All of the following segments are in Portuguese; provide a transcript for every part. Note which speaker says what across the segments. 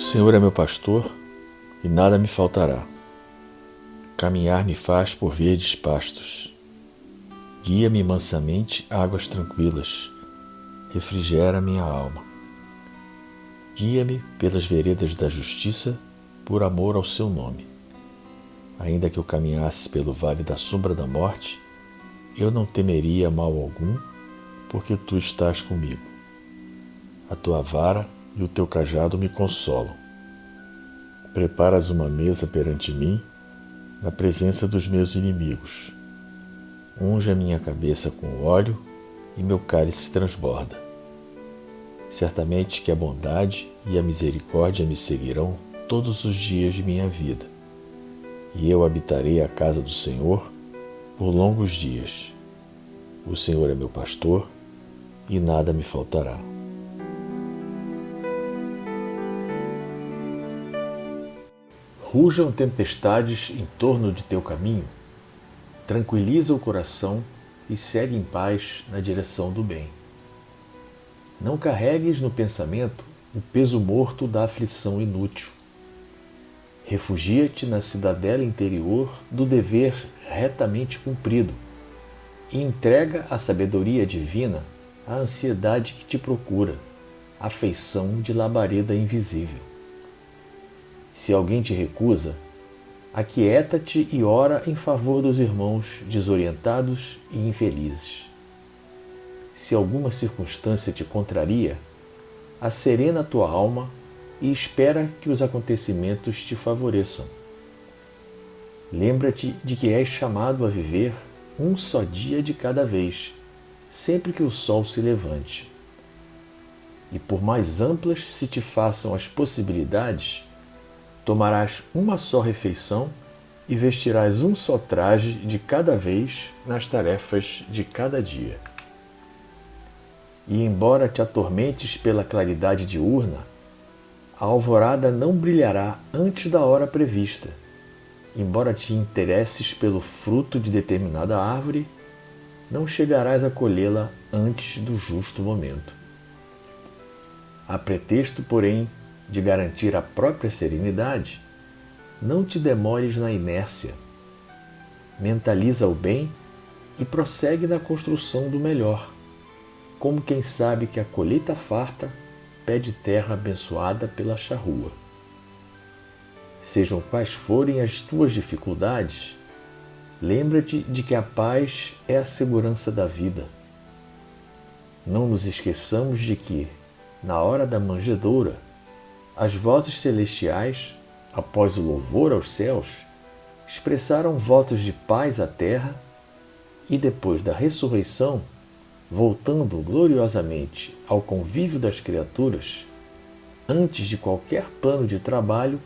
Speaker 1: Senhor é meu pastor e nada me faltará. Caminhar me faz por verdes pastos. Guia-me mansamente a águas tranquilas. Refrigera minha alma. Guia-me pelas veredas da justiça, por amor ao seu nome. Ainda que eu caminhasse pelo vale da sombra da morte, eu não temeria mal algum, porque tu estás comigo. A tua vara e o teu cajado me consolam. Preparas uma mesa perante mim, na presença dos meus inimigos. Unge a minha cabeça com óleo e meu cálice transborda. Certamente que a bondade e a misericórdia me seguirão todos os dias de minha vida, e eu habitarei a casa do Senhor por longos dias. O Senhor é meu pastor e nada me faltará. Rujam tempestades em torno de teu caminho, tranquiliza o coração e segue em paz na direção do bem. Não carregues no pensamento o peso morto da aflição inútil. Refugia-te na cidadela interior do dever retamente cumprido e entrega à sabedoria divina a ansiedade que te procura, a feição de labareda invisível. Se alguém te recusa, aquieta-te e ora em favor dos irmãos desorientados e infelizes. Se alguma circunstância te contraria, asserena a tua alma e espera que os acontecimentos te favoreçam. Lembra-te de que és chamado a viver um só dia de cada vez, sempre que o sol se levante. E por mais amplas se te façam as possibilidades, tomarás uma só refeição e vestirás um só traje de cada vez nas tarefas de cada dia. E embora te atormentes pela claridade diurna, a alvorada não brilhará antes da hora prevista. Embora te interesses pelo fruto de determinada árvore, não chegarás a colhê-la antes do justo momento. A pretexto, porém, de garantir a própria serenidade, não te demores na inércia. Mentaliza o bem e prossegue na construção do melhor, como quem sabe que a colheita farta pede terra abençoada pela charrua. Sejam quais forem as tuas dificuldades, lembra-te de que a paz é a segurança da vida. Não nos esqueçamos de que, na hora da manjedoura, as vozes celestiais, após o louvor aos céus, expressaram votos de paz à terra e, depois da ressurreição, voltando gloriosamente ao convívio das criaturas, antes de qualquer plano de trabalho,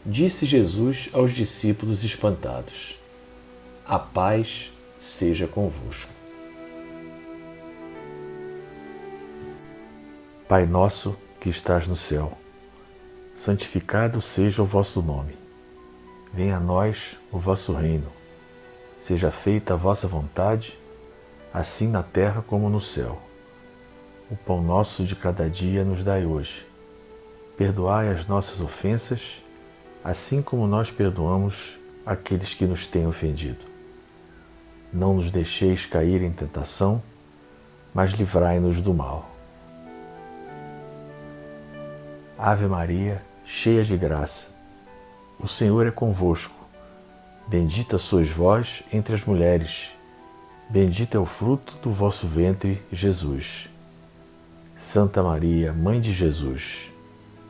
Speaker 1: disse Jesus aos discípulos espantados: a paz seja convosco. Pai nosso que estás no céu, santificado seja o vosso nome. Venha a nós o vosso reino. Seja feita a vossa vontade, assim na terra como no céu. O pão nosso de cada dia nos dai hoje. Perdoai as nossas ofensas, assim como nós perdoamos aqueles que nos têm ofendido. Não nos deixeis cair em tentação, mas livrai-nos do mal. Ave Maria, cheia de graça, o Senhor é convosco. Bendita sois vós entre as mulheres, bendito é o fruto do vosso ventre, Jesus. Santa Maria, Mãe de Jesus,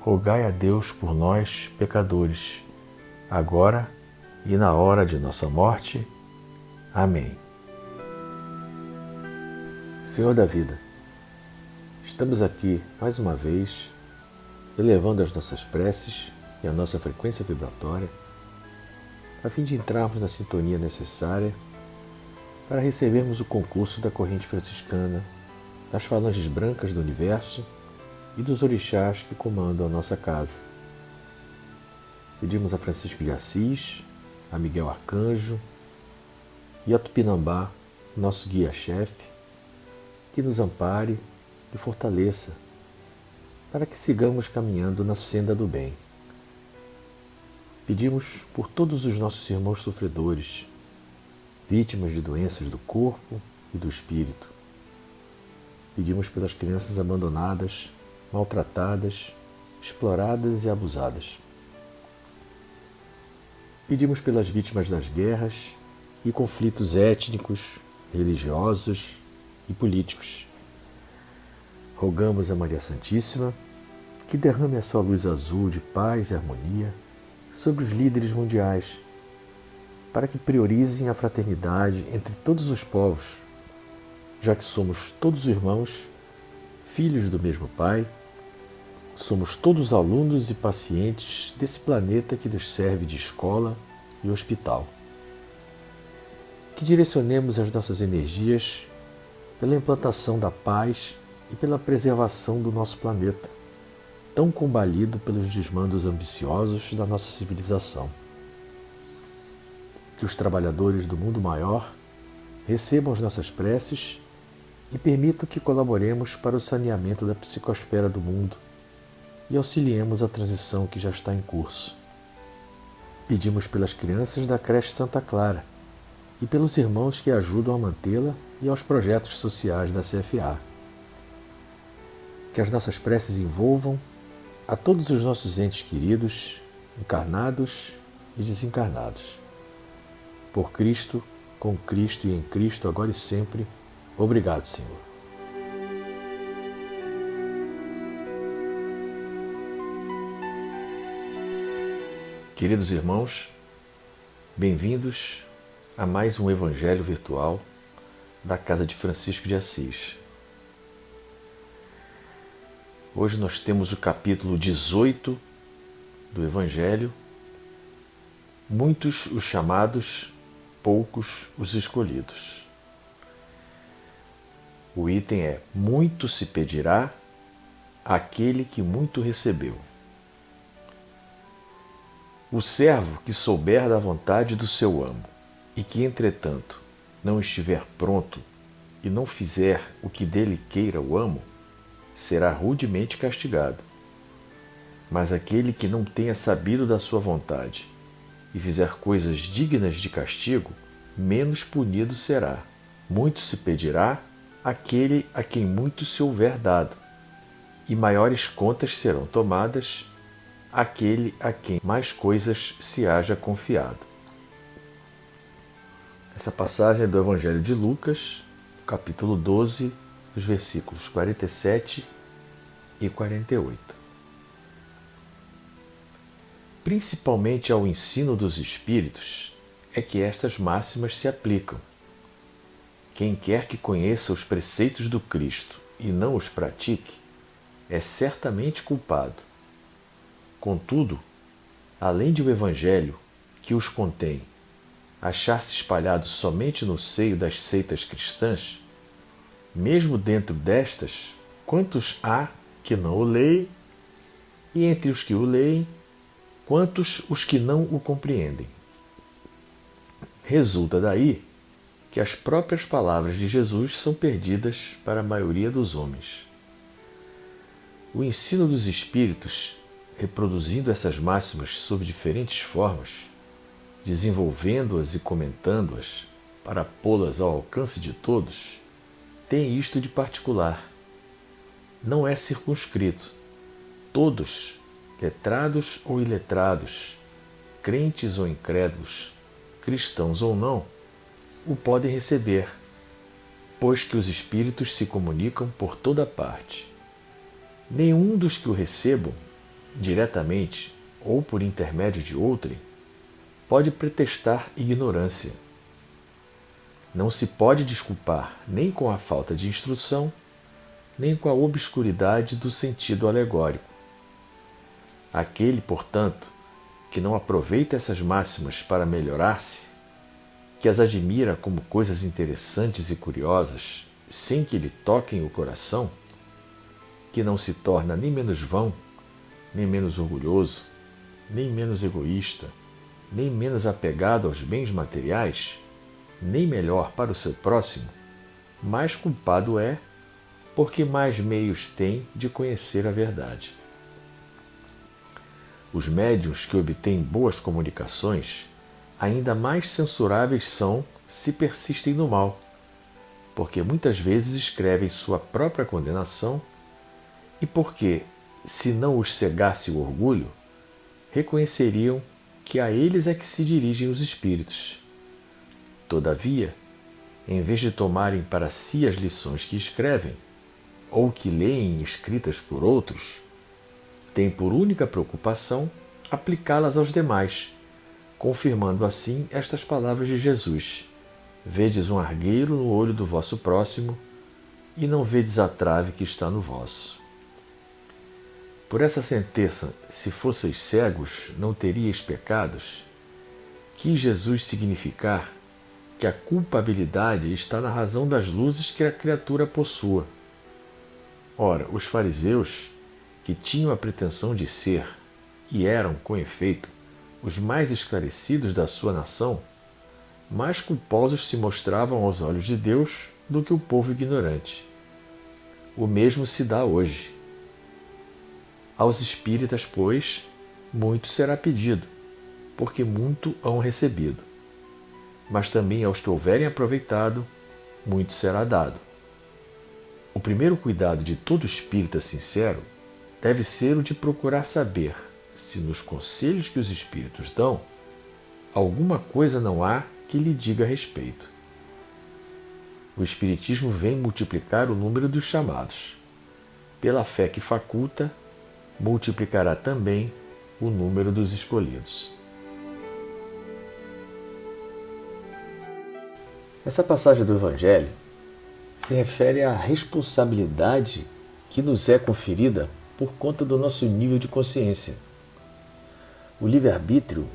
Speaker 1: rogai a Deus por nós, pecadores, agora e na hora de nossa morte. Amém. Senhor da vida, estamos aqui mais uma vez, elevando as nossas preces e a nossa frequência vibratória, a fim de entrarmos na sintonia necessária para recebermos o concurso da corrente franciscana, das falanges brancas do universo e dos orixás que comandam a nossa casa. Pedimos a Francisco de Assis, a Miguel Arcanjo e a Tupinambá, nosso guia-chefe, que nos ampare e fortaleça para que sigamos caminhando na senda do bem. Pedimos por todos os nossos irmãos sofredores, vítimas de doenças do corpo e do espírito. Pedimos pelas crianças abandonadas, maltratadas, exploradas e abusadas. Pedimos pelas vítimas das guerras e conflitos étnicos, religiosos e políticos. Rogamos a Maria Santíssima que derrame a sua luz azul de paz e harmonia sobre os líderes mundiais, para que priorizem a fraternidade entre todos os povos, já que somos todos irmãos, filhos do mesmo Pai, somos todos alunos e pacientes desse planeta que nos serve de escola e hospital. Que direcionemos as nossas energias pela implantação da paz e pela preservação do nosso planeta, tão combalido pelos desmandos ambiciosos da nossa civilização. Que os trabalhadores do mundo maior recebam as nossas preces e permitam que colaboremos para o saneamento da psicosfera do mundo e auxiliemos a transição que já está em curso. Pedimos pelas crianças da creche Santa Clara e pelos irmãos que ajudam a mantê-la e aos projetos sociais da CFA. Que as nossas preces envolvam a todos os nossos entes queridos, encarnados e desencarnados. Por Cristo, com Cristo e em Cristo, agora e sempre. Obrigado, Senhor. Queridos irmãos, bem-vindos a mais um Evangelho virtual da Casa de Francisco de Assis. Hoje nós temos o capítulo 18 do Evangelho, muitos os chamados, poucos os escolhidos. O item é: muito se pedirá àquele que muito recebeu. O servo que souber da vontade do seu amo e que, entretanto, não estiver pronto e não fizer o que dele queira o amo, será rudemente castigado. Mas aquele que não tenha sabido da sua vontade e fizer coisas dignas de castigo, menos punido será. Muito se pedirá àquele a quem muito se houver dado, e maiores contas serão tomadas àquele a quem mais coisas se haja confiado. Essa passagem é do Evangelho de Lucas, capítulo 12, os versículos 47 e 48. Principalmente ao ensino dos Espíritos é que estas máximas se aplicam. Quem quer que conheça os preceitos do Cristo e não os pratique, é certamente culpado. Contudo, além de o Evangelho, que os contém, achar-se espalhado somente no seio das seitas cristãs, mesmo dentro destas, quantos há que não o leem, e entre os que o leem, quantos os que não o compreendem? Resulta daí que as próprias palavras de Jesus são perdidas para a maioria dos homens. O ensino dos Espíritos, reproduzindo essas máximas sob diferentes formas, desenvolvendo-as e comentando-as para pô-las ao alcance de todos, tem isto de particular: não é circunscrito. Todos, letrados ou iletrados, crentes ou incrédulos, cristãos ou não, o podem receber, pois que os Espíritos se comunicam por toda parte. Nenhum dos que o recebam, diretamente ou por intermédio de outrem, pode pretextar ignorância. Não se pode desculpar nem com a falta de instrução, nem com a obscuridade do sentido alegórico. Aquele, portanto, que não aproveita essas máximas para melhorar-se, que as admira como coisas interessantes e curiosas, sem que lhe toquem o coração, que não se torna nem menos vão, nem menos orgulhoso, nem menos egoísta, nem menos apegado aos bens materiais, nem melhor para o seu próximo, mais culpado é porque mais meios têm de conhecer a verdade. Os médiuns que obtêm boas comunicações, ainda mais censuráveis são se persistem no mal, porque muitas vezes escrevem sua própria condenação e porque, se não os cegasse o orgulho, reconheceriam que a eles é que se dirigem os espíritos. Todavia, em vez de tomarem para si as lições que escrevem, ou que leem escritas por outros, têm por única preocupação aplicá-las aos demais, confirmando assim estas palavras de Jesus: vedes um argueiro no olho do vosso próximo, e não vedes a trave que está no vosso. Por essa sentença, se fosseis cegos, não teríeis pecados, quis Jesus significar que a culpabilidade está na razão das luzes que a criatura possua. Ora, os fariseus, que tinham a pretensão de ser, e eram, com efeito, os mais esclarecidos da sua nação, mais culposos se mostravam aos olhos de Deus do que o povo ignorante. O mesmo se dá hoje. Aos espíritas, pois, muito será pedido, porque muito hão recebido. Mas também aos que houverem aproveitado, muito será dado. O primeiro cuidado de todo espírita sincero deve ser o de procurar saber se nos conselhos que os espíritos dão, alguma coisa não há que lhe diga a respeito. O espiritismo vem multiplicar o número dos chamados. Pela fé que faculta, multiplicará também o número dos escolhidos. Essa passagem do Evangelho se refere à responsabilidade que nos é conferida por conta do nosso nível de consciência. O livre-arbítrio,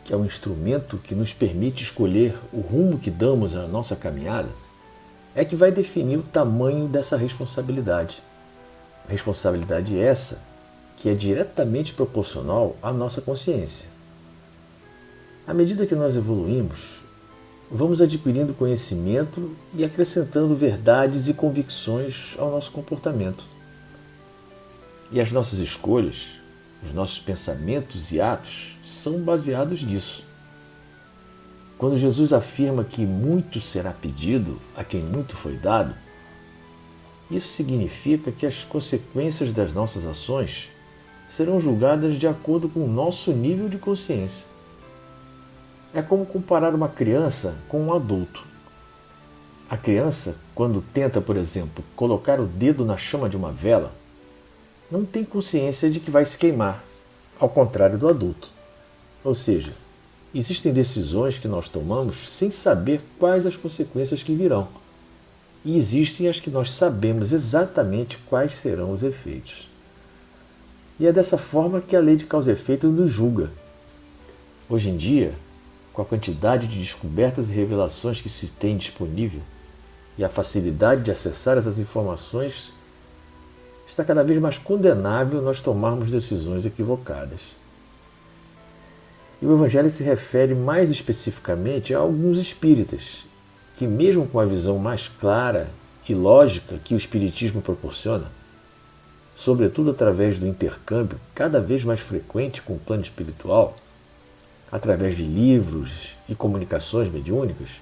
Speaker 1: que é um instrumento que nos permite escolher o rumo que damos à nossa caminhada, é que vai definir o tamanho dessa responsabilidade. Responsabilidade essa que é diretamente proporcional à nossa consciência. À medida que nós evoluímos, vamos adquirindo conhecimento e acrescentando verdades e convicções ao nosso comportamento. E as nossas escolhas, os nossos pensamentos e atos são baseados nisso. Quando Jesus afirma que muito será pedido a quem muito foi dado, isso significa que as consequências das nossas ações serão julgadas de acordo com o nosso nível de consciência. É como comparar uma criança com um adulto. A criança, quando tenta, por exemplo, colocar o dedo na chama de uma vela, não tem consciência de que vai se queimar, ao contrário do adulto. Ou seja, existem decisões que nós tomamos sem saber quais as consequências que virão. E existem as que nós sabemos exatamente quais serão os efeitos. E é dessa forma que a lei de causa e efeito nos julga. Hoje em dia, com a quantidade de descobertas e revelações que se tem disponível e a facilidade de acessar essas informações, está cada vez mais condenável nós tomarmos decisões equivocadas. E o Evangelho se refere mais especificamente a alguns espíritas, que mesmo com a visão mais clara e lógica que o Espiritismo proporciona, sobretudo através do intercâmbio cada vez mais frequente com o plano espiritual, através de livros e comunicações mediúnicas,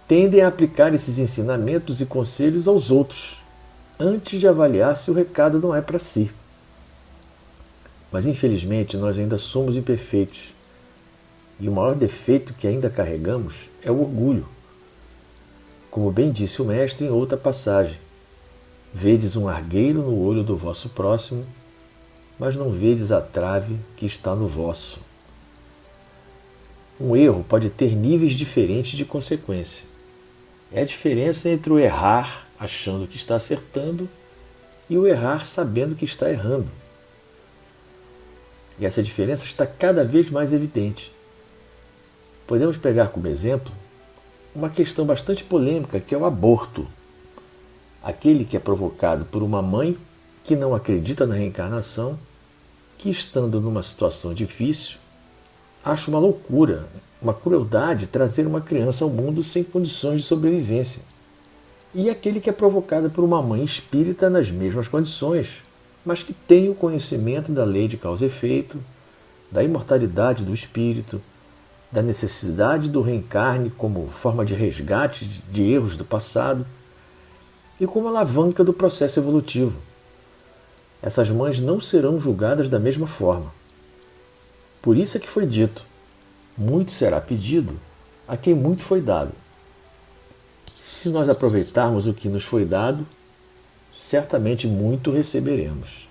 Speaker 1: tendem a aplicar esses ensinamentos e conselhos aos outros, antes de avaliar se o recado não é para si. Mas infelizmente nós ainda somos imperfeitos, e o maior defeito que ainda carregamos é o orgulho. Como bem disse o mestre em outra passagem: vedes um argueiro no olho do vosso próximo, mas não vedes a trave que está no vosso. Um erro pode ter níveis diferentes de consequência. É a diferença entre o errar achando que está acertando e o errar sabendo que está errando. E essa diferença está cada vez mais evidente. Podemos pegar como exemplo uma questão bastante polêmica, que é o aborto. Aquele que é provocado por uma mãe que não acredita na reencarnação, que estando numa situação difícil, acha uma loucura, uma crueldade trazer uma criança ao mundo sem condições de sobrevivência. e aquele que é provocado por uma mãe espírita nas mesmas condições, mas que tem o conhecimento da lei de causa e efeito, da imortalidade do espírito, da necessidade do reencarne como forma de resgate de erros do passado e como alavanca do processo evolutivo. Essas mães não serão julgadas da mesma forma. Por isso é que foi dito: muito será pedido a quem muito foi dado. Se nós aproveitarmos o que nos foi dado, certamente muito receberemos.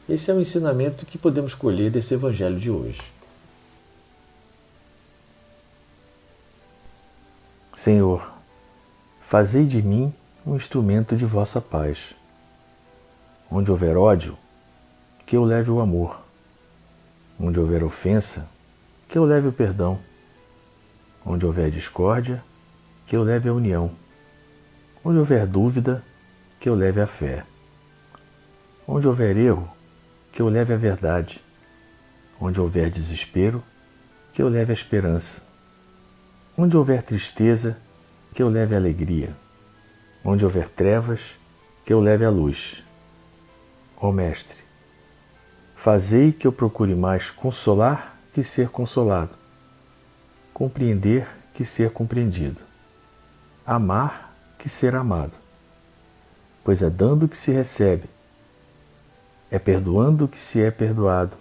Speaker 1: Esse é o ensinamento que podemos colher desse Evangelho de hoje. Senhor, fazei de mim um instrumento de vossa paz. Onde houver ódio, que eu leve o amor. Onde houver ofensa, que eu leve o perdão. Onde houver discórdia, que eu leve a união. Onde houver dúvida, que eu leve a fé. Onde houver erro, que eu leve a verdade. Onde houver desespero, que eu leve a esperança. Onde houver tristeza, que eu leve a alegria. Onde houver trevas, que eu leve a luz. Ó Mestre, fazei que eu procure mais consolar que ser consolado, compreender que ser compreendido, amar que ser amado, pois é dando que se recebe, é perdoando que se é perdoado,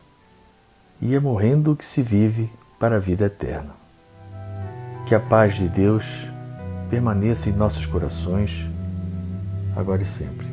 Speaker 1: e é morrendo que se vive para a vida eterna. Que a paz de Deus permaneça em nossos corações, agora e sempre.